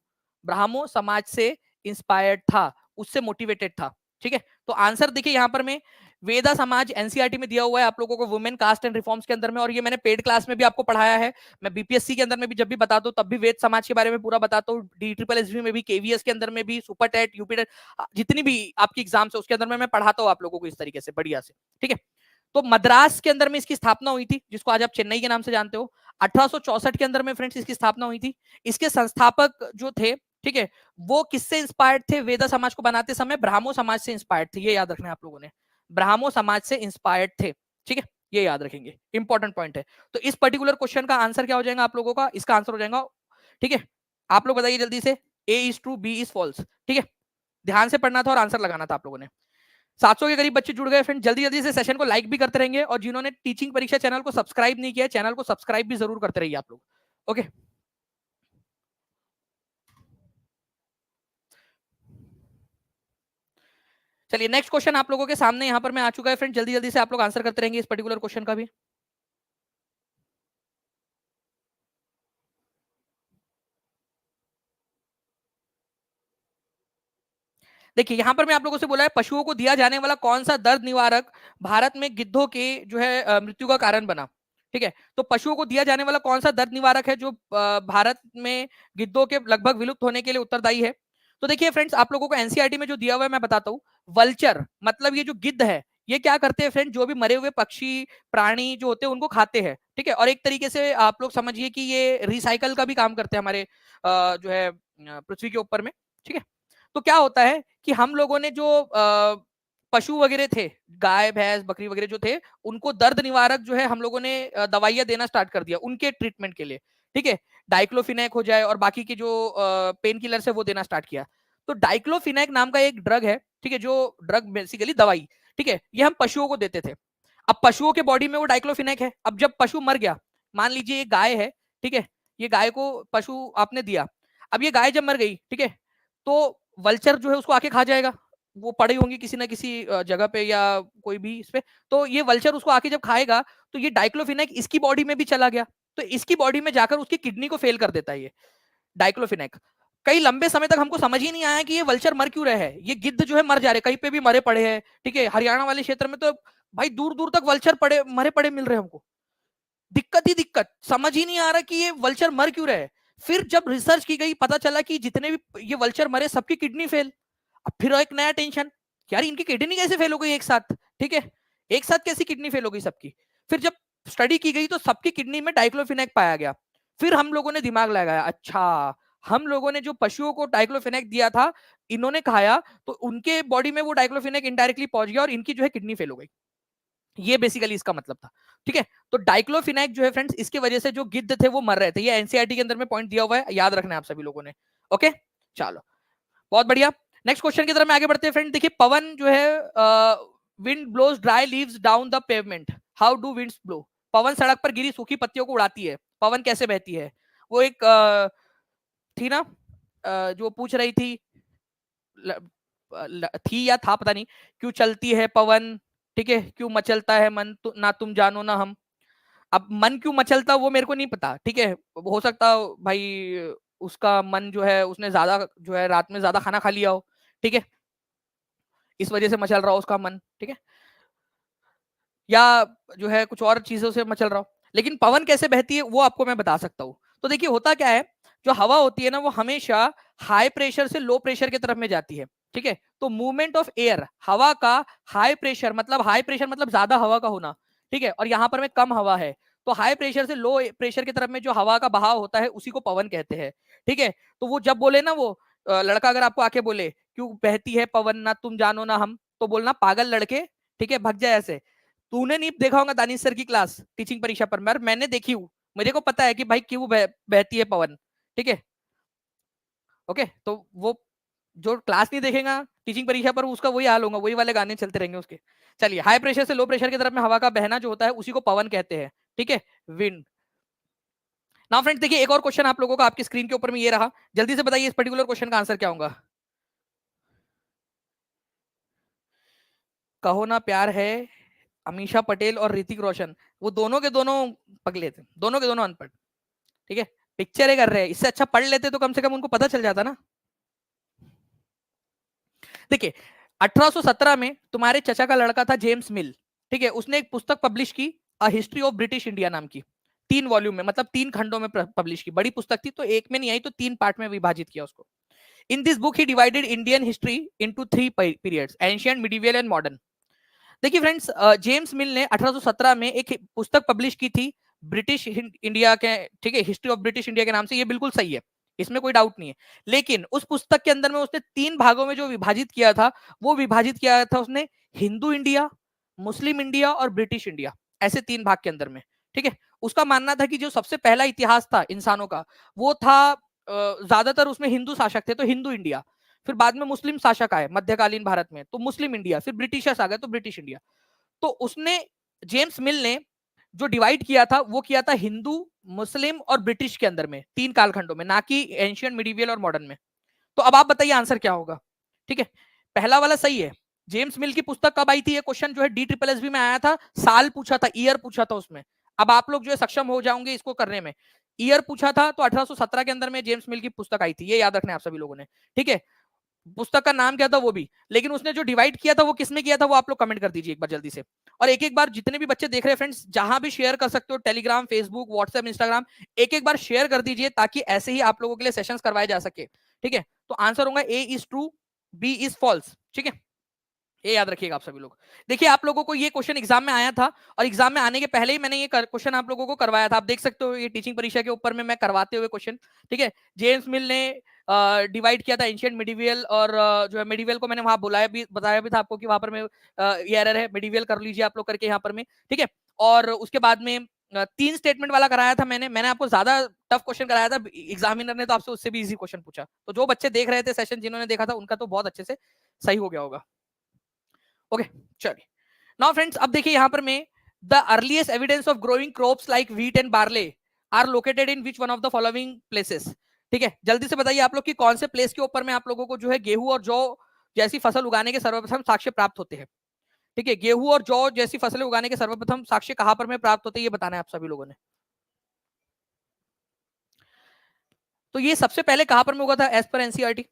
ब्राह्मो समाज से इंस्पायर्ड था, उससे मोटिवेटेड था। ठीक है, तो आंसर देखिए यहां पर मैं, वेदा समाज एनसीईआरटी में दिया हुआ है आप लोगों को, वुमेन कास्ट एंड रिफॉर्म्स के अंदर में, और ये मैंने पेड क्लास में भी आपको पढ़ाया है। मैं बीपीएससी के अंदर में भी जब भी बताता हूँ तब भी वेद समाज के बारे में पूरा बताता हूँ, डी ट्रिपल एसबी में भी, केवीएस के अंदर में भी, सुपर टेट, यूपी टेट, जितनी भी आपकी एग्जाम्स है उसके अंदर में मैं पढ़ाता हूँ आप लोगों को इस तरीके से बढ़िया से। ठीक है, तो मद्रास के अंदर में इसकी स्थापना हुई थी, जिसको आज आप चेन्नई के नाम से जानते हो। 1864 के अंदर में फ्रेंड्स इसकी स्थापना हुई थी। इसके संस्थापक जो थे, ठीक है, वो किससे इंस्पायर्ड थे? वेदा समाज को बनाते समय ब्राह्मो समाज से इंस्पायर्ड थे, ये याद रखना है आप लोगों ने, ब्राह्मो समाज से इंस्पायर्ड थे। ठीक है, ये याद रखेंगे, इंपॉर्टेंट पॉइंट है। तो इस पर्टिकुलर क्वेश्चन का आंसर क्या हो जाएगा आप लोगों का? इसका आंसर हो जाएगा, ठीक है, आप लोग बताइए जल्दी से, A is true, B is false. ठीक है, ध्यान से पढ़ना था और आंसर लगाना था आप लोगों ने। 700 के करीब बच्चे जुड़ गए फ्रेंड, जल्दी जल्दी से सेशन को लाइक भी करते रहेंगे, और जिन्होंने टीचिंग परीक्षा चैनल को सब्सक्राइब नहीं किया, चैनल को सब्सक्राइब भी जरूर करते रहिए आप लोग। ओके, चलिए नेक्स्ट क्वेश्चन आप लोगों के सामने यहां पर मैं आ चुका है फ्रेंड, जल्दी जल्दी से आप लोग आंसर करते रहेंगे इस पर्टिकुलर क्वेश्चन का भी। देखिए यहां पर मैं आप लोगों से बोला है, पशुओं को दिया जाने वाला कौन सा दर्द निवारक भारत में गिद्धों के जो है मृत्यु का कारण बना। ठीक है, तो पशुओं को दिया जाने वाला कौन सा दर्द निवारक है जो भारत में गिद्धों के लगभग विलुप्त होने के लिए उत्तरदायी है? तो देखिए फ्रेंड्स, आप लोगों को एनसीईआरटी में जो दिया हुआ है मैं बताता हूँ। वल्चर मतलब ये जो गिद्ध है, ये क्या करते हैं फ्रेंड, जो भी मरे हुए पक्षी प्राणी जो होते हैं उनको खाते हैं। ठीक है, और एक तरीके से आप लोग समझिए कि ये रिसाइकल का भी काम करते हैं हमारे जो है पृथ्वी के ऊपर में। ठीक है, तो क्या होता है कि हम लोगों ने जो पशु वगैरह थे, गाय भैंस बकरी वगैरह जो थे, उनको दर्द निवारक जो है हम लोगों ने दवाइयां देना स्टार्ट कर दिया उनके ट्रीटमेंट के लिए। ठीक है, डाइक्लोफिनेक हो जाए और बाकी की जो पेन किलर्स है वो देना स्टार्ट किया। तो डाइक्लोफिनेक नाम का एक ड्रग है, ठीक है, जो ड्रग बेसिकली दवाई, ठीक है, ये हम पशुओं को देते थे। अब पशुओं के बॉडी में वो डाइक्लोफिनेक है, अब जब पशु मर गया, मान लीजिए ये गाय है, ठीक है, ये गाय को पशु आपने दिया, अब ये गाय जब मर गई, ठीक है, तो वल्चर जो है उसको आके खा जाएगा, वो पड़ी होंगी किसी ना किसी जगह पे या कोई भी इस पे, तो ये वल्चर उसको आके जब खाएगा तो ये डाइक्लोफिनेक इसकी बॉडी में भी चला गया, तो इसकी बॉडी में जाकर उसकी किडनी को फेल कर देता है ये डाइक्लोफिनेक। कई लंबे समय तक हमको समझ ही नहीं आया कि ये वल्चर मर क्यों रहे हैं, ये गिद्ध जो है मर जा रहे, कहीं पे भी मरे पड़े हैं। ठीक है, हरियाणा वाले क्षेत्र में तो भाई दूर दूर तक वल्चर पड़े मरे पड़े मिल रहे हैं हमको, दिक्कत ही दिक्कत, समझ ही नहीं आ रहा कि ये वल्चर मर क्यों रहे। फिर जब रिसर्च की गई पता चला कि जितने भी ये वल्चर मरे सबकी किडनी फेल। अब फिर एक नया टेंशन, यार इनकी किडनी कैसे फेल हो गई एक साथ? ठीक है, एक साथ कैसी किडनी फेल हो गई सबकी? फिर जब स्टडी की गई तो सबकी किडनी में डाइक्लोफिनेक पाया गया। फिर हम लोगों ने दिमाग लगाया, अच्छा हम लोगों ने जो पशुओं को डाइक्लोफिनेक दिया था, इन्होंने खाया तो उनके बॉडी में वो डाइक्लोफिनेक इनडायरेक्टली पहुंच गया और इनकी जो है किडनी फेल हो गई। ये बेसिकली इसका मतलब था। ठीक है, तो डाइक्लोफिनेक जो है फ्रेंड्स, इसकी वजह से जो गिद्ध थे वो मर रहे थे, ये एनसीईआरटी के अंदर में पॉइंट दिया हुआ है, याद रखना है आप सभी लोगों ने। ओके, चलो बहुत बढ़िया। नेक्स्ट क्वेश्चन की तरफ में आगे बढ़ते हैं फ्रेंड। देखिए पवन जो है, wind blows dry leaves down the pavement, how do winds blow? पवन सड़क पर गिरी सूखी पत्तियों को उड़ाती है, पवन कैसे बहती है? वो एक थी ना, जो पूछ रही थी, ल, थी या था पता नहीं, क्यों चलती है पवन, ठीक है, क्यों मचलता है मन, ना तुम जानो ना हम। अब मन क्यों मचलता वो मेरे को नहीं पता, ठीक है, हो सकता भाई उसका मन जो है उसने ज्यादा जो है रात में ज्यादा खाना खा लिया हो, ठीक है, इस वजह से मचल रहा हो उसका मन, ठीक है, या जो है कुछ और चीजों से मचल रहा हो। लेकिन पवन कैसे बहती है वो आपको मैं बता सकता हूँ। तो देखिए होता क्या है जो हवा होती है ना वो हमेशा हाई प्रेशर से लो प्रेशर की तरफ में जाती है, ठीक है। तो मूवमेंट ऑफ एयर, हवा का हाई प्रेशर मतलब ज्यादा हवा का होना, ठीक है, और यहाँ पर में कम हवा है, तो हाई प्रेशर से लो प्रेशर की तरफ में जो हवा का बहाव होता है उसी को पवन कहते हैं, ठीक है। तो वो जब बोले ना, वो लड़का अगर आपको आके बोले क्यों बहती है पवन ना तुम जानो ना हम, तो बोलना पागल लड़के, ठीक है, भग जाए ऐसे। तूने नहीं देखा होगा दानिश सर की क्लास टीचिंग परीक्षा पर, मैंने देखी हूँ, मुझे को पता है कि भाई क्यों बहती है पवन, ठीक है। ओके, तो वो जो क्लास नहीं देखेगा टीचिंग परीक्षा पर उसका वही हाल होगा, वही वाले गाने चलते रहेंगे उसके। चलिए, हाई प्रेशर से लो प्रेशर की तरफ में हवा का बहना जो होता है उसी को पवन कहते हैं, ठीक है, विंड। नाउ फ्रेंड्स देखिए, एक और क्वेश्चन आप लोगों का आपकी स्क्रीन के ऊपर में ये रहा, जल्दी से बताइए इस पर्टिकुलर क्वेश्चन का आंसर क्या होगा। कहो ना प्यार है, अमीषा पटेल और ऋतिक रोशन, वो दोनों के दोनों पगले थे, दोनों के दोनों अनपढ़, ठीक है। पिक्चरें कर रहे हैं, इससे अच्छा पढ़ लेते तो कम से कम उनको पता चल जाता ना। देखिए, 1817 में तुम्हारे चचा का लड़का था जेम्स मिल, ठीक है, उसने एक पुस्तक पब्लिश की, a history of British India नाम की, 3 वॉल्यूम में, मतलब 3 खंडों में पब्लिश की, बड़ी पुस्तक थी, तो एक में नहीं आई तो 3 पार्ट में विभाजित किया उसको। In this book he divided Indian history into 3 periods, ancient, medieval and modern. देखिए फ्रेंड्स, जेम्स मिल ने 1817 में एक पुस्तक पब्लिश की थी ब्रिटिश इंडिया के, ठीक है, हिस्ट्री ऑफ ब्रिटिश इंडिया के नाम से, ये बिल्कुल सही है, इसमें कोई डाउट नहीं है। लेकिन उस पुस्तक के अंदर में उसने 3 भागों में जो विभाजित किया था, वो विभाजित किया था उसने हिंदू इंडिया, मुस्लिम इंडिया और ब्रिटिश इंडिया, ऐसे 3 भाग के अंदर में, ठीक है। उसका मानना था कि जो सबसे पहला इतिहास था इंसानों का, वो था ज्यादातर उसमें हिंदू शासक थे तो हिंदू इंडिया, फिर बाद में मुस्लिम शासक आए मध्यकालीन भारत में तो मुस्लिम इंडिया, फिर ब्रिटिशर्स आ गए तो ब्रिटिश इंडिया। तो उसने, जेम्स मिल ने जो डिवाइड किया था वो किया था हिंदू, मुस्लिम और ब्रिटिश के अंदर में, 3 कालखंडों में, ना कि एंशियंट, मिडिवियल और मॉडर्न में। तो अब आप बताइए आंसर क्या होगा, ठीक है। पहला वाला सही है। जेम्स मिल की पुस्तक कब आई थी, ये क्वेश्चन जो है डी ट्रिपल एस बी में आया था, साल पूछा था, ईयर पूछा था उसमें। अब आप लोग जो है सक्षम हो जाओगे इसको करने में। ईयर पूछा था तो 1817 के अंदर में जेम्स मिल की पुस्तक आई थी, ये याद रखना है आप सभी लोगों ने, ठीक है। पुस्तक का नाम क्या था वो भी, लेकिन उसने जो डिवाइड किया था वो किसमें किया था वो आप लोग कमेंट कर दीजिए एक बार जल्दी से। और एक एक बार जितने भी बच्चे देख रहे हैं फ्रेंड्स, जहां भी शेयर कर सकते हो, टेलीग्राम, फेसबुक, व्हाट्सएप, इंस्टाग्राम, एक एक बार शेयर कर दीजिए ताकि ऐसे ही आप लोगों के लिए सेशंस करवाए जा सके, ठीक है। तो आंसर होगा A is true, B is false, ठीक है, ये याद रखिएगा आप सभी लोग। देखिए, आप लोगों को ये क्वेश्चन एग्जाम में आया था, और एग्जाम में आने के पहले ही मैंने ये क्वेश्चन आप लोगों को करवाया था, आप देख सकते हो ये टीचिंग परीक्षा के ऊपर में मैं करवाते हुए क्वेश्चन, ठीक है। जेम्स मिल ने डिवाइड किया था एंशियंट, मिडिवियल और जो है मिडिवियल को मैंने वहां बुलाया भी, बताया भी था आपको कि वहां पर में ये एरर है, मिडिवियल कर लीजिए आप लोग करके यहाँ पर में, ठीक है। और उसके बाद में 3 स्टेटमेंट वाला कराया था मैंने मैंने आपको ज्यादा टफ क्वेश्चन कराया था, एग्जामिनर ने तो आपसे उससे भी इजी क्वेश्चन पूछा, तो जो बच्चे देख रहे थे सेशन, जिन्होंने देखा था उनका तो बहुत अच्छे से सही हो गया होगा। ओके, चलिए। नाउ फ्रेंड्स, अब देखिए यहां पर में, the earliest evidence of growing crops like wheat and barley are located in which one of the following places, ठीक है। जल्दी से बताइए आप लोग कि कौन से प्लेस के ऊपर में आप लोगों को जो है गेहूं और जौ जैसी फसल उगाने के सर्वप्रथम साक्ष्य प्राप्त होते हैं, ठीक है। गेहूं और जौ जैसी फसलें उगाने के सर्वप्रथम साक्ष्य कहां पर में प्राप्त होते हैं, ये बताना है आप सभी लोगों ने। तो ये सबसे पहले कहां पर में हुआ था एज पर एनसीईआरटी,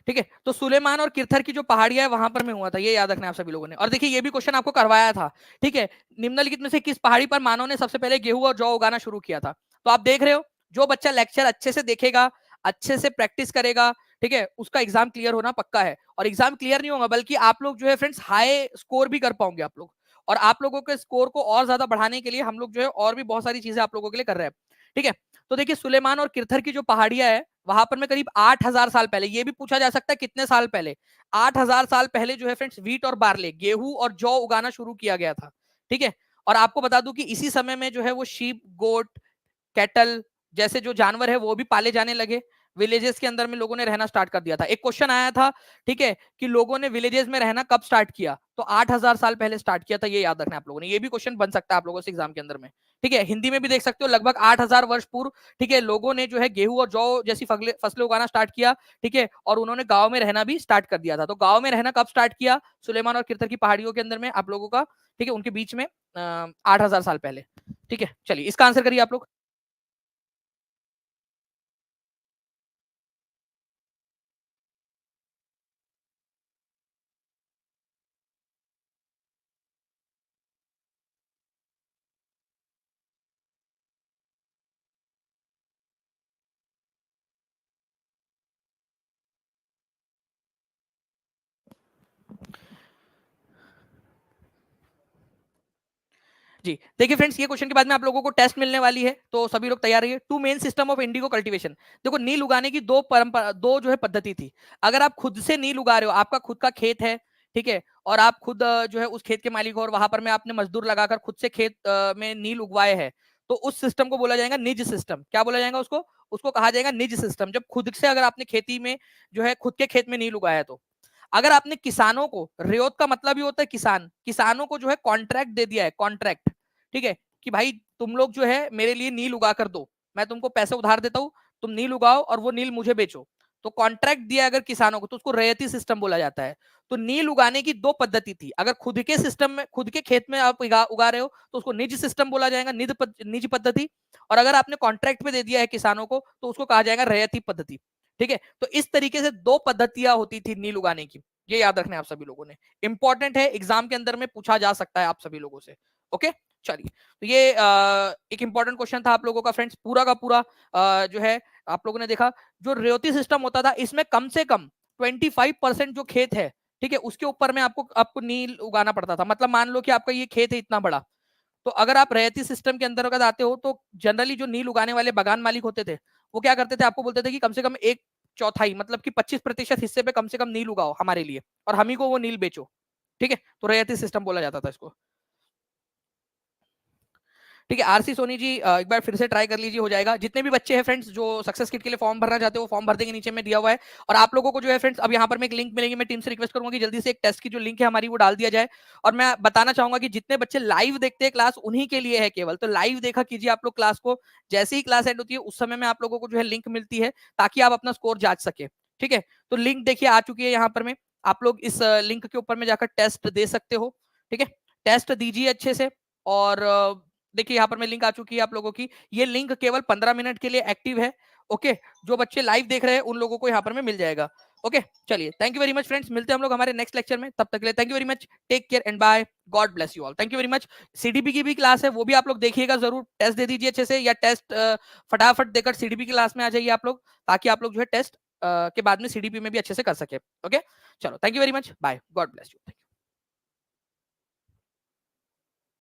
ठीक है। तो सुलेमान और किरथर की जो पहाड़ियां है वहां पर में हुआ था, ये याद रखना है आप सभी लोगों ने। और देखिए, ये भी क्वेश्चन आपको करवाया था, ठीक है। निम्नलिखित में से किस पहाड़ी पर मानव ने सबसे पहले गेहूं और जौ उगाना शुरू किया था। तो आप देख रहे हो, जो बच्चा लेक्चर अच्छे से देखेगा, अच्छे से प्रैक्टिस करेगा, ठीक है, उसका एग्जाम क्लियर होना पक्का है। और एग्जाम क्लियर नहीं होगा बल्कि आप लोग जो है फ्रेंड्स हाई स्कोर भी कर पाओगे आप लोग। और आप लोगों के स्कोर को और ज्यादा बढ़ाने के लिए हम लोग जो है और भी बहुत सारी चीजें आप लोगों के लिए कर रहे हैं, ठीक है। तो देखिए, सुलेमान और किरथर की जो पहाड़ियां है वहां पर में करीब 8,000 साल पहले, ये भी पूछा जा सकता है कितने साल पहले, 8,000 साल पहले जो है फ्रेंड्स व्हीट और बार्ले, गेहूं और जौ उगाना शुरू किया गया था, ठीक है। और आपको बता दूं कि इसी समय में जो है वो शीप, गोट, कैटल जैसे जो जानवर है वो भी पाले जाने लगे, विलेजेस के अंदर में लोगों ने रहना स्टार्ट कर दिया था। एक क्वेश्चन आया था, ठीक है, कि लोगों ने विलेजेस में रहना कब स्टार्ट किया, तो 8,000 साल पहले स्टार्ट किया था, ये याद रखना है आप लोगों ने। ये भी क्वेश्चन बन सकता है आप लोगों से एग्जाम के अंदर में, ठीक है। हिंदी में भी देख सकते हो, लगभग 8,000 वर्ष पूर्व, ठीक है, लोगों ने जो है गेहूं और जौ जैसी फसलें उगाना स्टार्ट किया, ठीक है। और उन्होंने गांव में रहना भी स्टार्ट कर दिया था। तो गांव में रहना कब स्टार्ट किया, सुलेमान और किरथर की पहाड़ियों के अंदर में आप लोगों का, ठीक है, उनके बीच में 8,000 साल पहले, ठीक है। चलिए, इसका आंसर करिए आप लोग। जी देखिए फ्रेंड्स, ये क्वेश्चन के बाद में आप लोगों को टेस्ट मिलने वाली है, तो सभी लोग तैयार रहिए। Two main system of indigo cultivation. देखो, नील उगाने की दो परंपरा, दो जो है पद्धति थी। अगर आप खुद से नील उगा रहे हो, आपका खुद का खेत है, ठीक है, और आप खुद जो है उस खेत के मालिक हो, और वहां पर में आपने मजदूर लगाकर खुद से खेत में नील उगवाए हैं, तो उस सिस्टम को बोला जाएगा निज सिस्टम। क्या बोला जाएगा उसको? उसको कहा जाएगा निज सिस्टम। जब खुद से अगर आपने खेती में जो है खुद के खेत में नील उगाया, तो अगर आपने किसानों को, रियोत का मतलब ही होता है किसान, किसानों को जो है कॉन्ट्रैक्ट दे दिया है, कॉन्ट्रैक्ट, ठीक है, कि भाई तुम लोग जो है मेरे लिए नील उगा कर दो, मैं तुमको पैसे उधार देता हूं, तुम नील उगाओ और वो नील मुझे बेचो, तो कॉन्ट्रैक्ट दिया अगर किसानों को, तो उसको रैयती सिस्टम बोला जाता है। तो नील उगाने की दो पद्धति थी। अगर खुद के सिस्टम में, खुद के खेत में आप उगा रहे हो, तो उसको निज सिस्टम बोला जाएगा, निज पद्धति। और अगर आपने कॉन्ट्रैक्ट पे दे दिया है किसानों को, तो उसको कहा जाएगा रैयती पद्धति। ठीक है, तो इस तरीके से दो पद्धतियां होती थी नील उगाने की। ये याद रखना है आप सभी लोगों ने, इंपॉर्टेंट है, एग्जाम के अंदर में पूछा जा सकता है आप सभी लोगों से। ओके, चलिए, तो ये एक इंपॉर्टेंट क्वेश्चन था आप लोगों का फ्रेंड्स। पूरा का पूरा जो है आप लोगों ने देखा, जो रेवती सिस्टम होता था, इसमें कम से कम 25% जो खेत है, ठीक है, उसके ऊपर में आपको नील उगाना पड़ता था। मतलब मान लो कि आपका ये खेत है इतना बड़ा, तो अगर आप रैयती सिस्टम के अंदर अगर आते हो, तो जनरली जो नील उगाने वाले बागान मालिक होते थे, वो क्या करते थे, आपको बोलते थे कि कम से कम एक चौथाई, मतलब कि 25% हिस्से पे कम से कम नील उगाओ हमारे लिए, और हम ही को वो नील बेचो। ठीक है, तो रैयती सिस्टम बोला जाता था इसको। ठीक है, आरसी सोनी जी एक बार फिर से ट्राई कर लीजिए, हो जाएगा। जितने भी बच्चे हैं फ्रेंड्स जो सक्सेस किट के लिए फॉर्म भरना चाहते हो, वो फॉर्म भर देंगे, नीचे में दिया हुआ है। और आप लोगों को जो है फ्रेंड्स, अब यहाँ पर मैं एक लिंक मिलेगी, मैं टीम से रिक्वेस्ट करूंगा कि जल्दी से एक टेस्ट की जो लिंक है हमारी, वो डाल दिया जाए। और मैं बताना चाहूंगा कि जितने बच्चे लाइव देखते हैं क्लास, उन्हीं के लिए है केवल, तो लाइव देखा कीजिए आप लोग क्लास को। जैसे ही क्लास एंड होती है, उस समय में आप लोगों को जो है लिंक मिलती है, ताकि आप अपना स्कोर जांच सके। ठीक है, तो लिंक देखिए आ चुकी है यहाँ पर में, आप लोग इस लिंक के ऊपर में जाकर टेस्ट दे सकते हो। ठीक है, टेस्ट दीजिए अच्छे से। और देखिए यहाँ पर मैं लिंक आ चुकी है आप लोगों की, ये लिंक केवल 15 मिनट के लिए एक्टिव है। ओके, जो बच्चे लाइव देख रहे हैं उन लोगों को यहाँ पर में मिल जाएगा। ओके, चलिए, thank you very much friends, मिलते हैं हम लोग हमारे नेक्स्ट लेक्चर में। तब तक के लिए thank you very much, take care and bye, God bless you all, thank you very much. CDP की भी क्लास है, वो भी आप लोग देखिएगा जरूर, टेस्ट दे दीजिए अच्छे से, या टेस्ट फटाफट देकर सीडीपी की क्लास में आ जाइए आप लोग, ताकि आप लोग जो है टेस्ट के बाद में सीडीपी में भी अच्छे से कर सके। ओके, चलो, thank you very much, bye, God bless you.